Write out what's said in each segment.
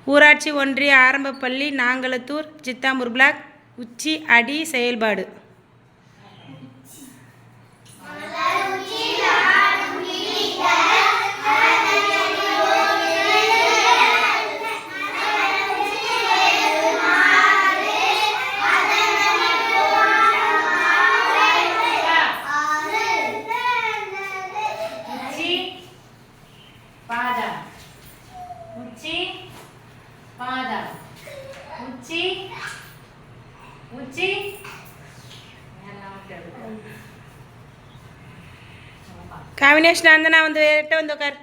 ஊராட்சி ஒன்றிய ஆரம்பப்பள்ளி நாங்களத்தூர் சித்தாமூர் பிளாக் உச்சி அடி செயல்பாடு. काविनेश नंदना வந்து உட்கார்.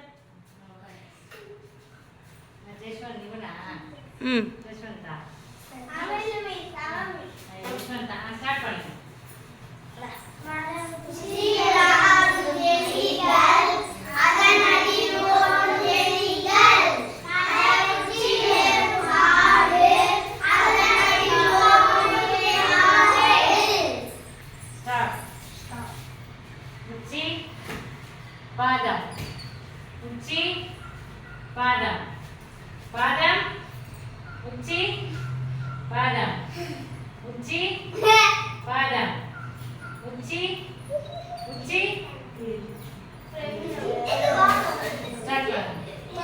Padam, uci, padam, padam, uci, padam, uci, padam, uci, uci, padam,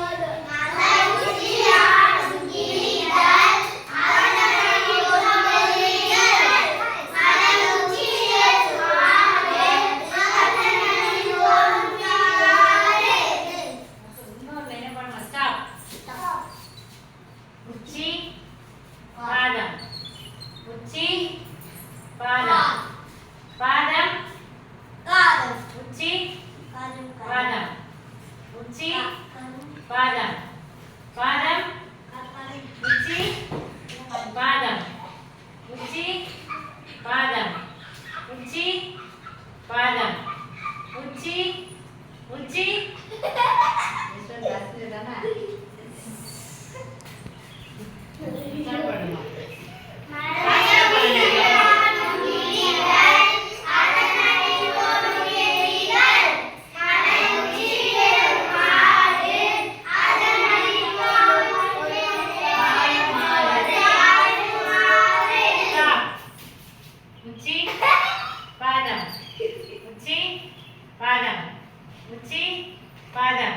uci, padam, uci, padam, padam, uci, padam, uci, padam, uci, padam, uci, uci. Padam, uci, padam,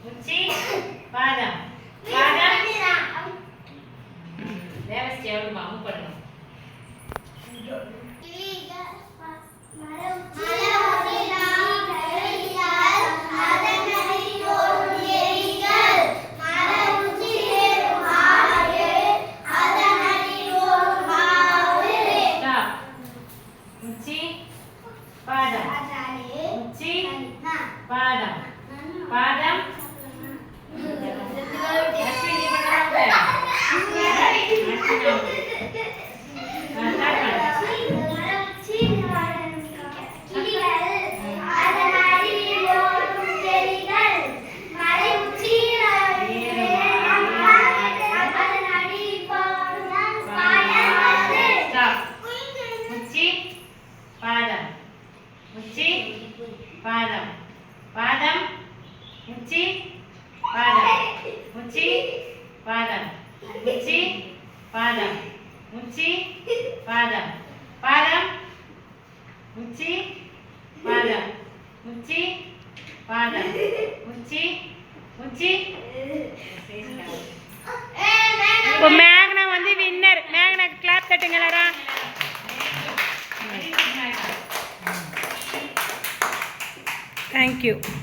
uci, padam, padam. Devasti அவரு மாமு பண்ணணும். Padam, uci, padam, padam. Uci, padam, padam, uci, padam, uci, padam, uci, padam, uci, padam, padam, uci, padam, uci, padam, uci, uci. இப்போ மேக்னா வந்து winner. மேக்னா clap தட்டுங்க எல்லாரும். Thank you.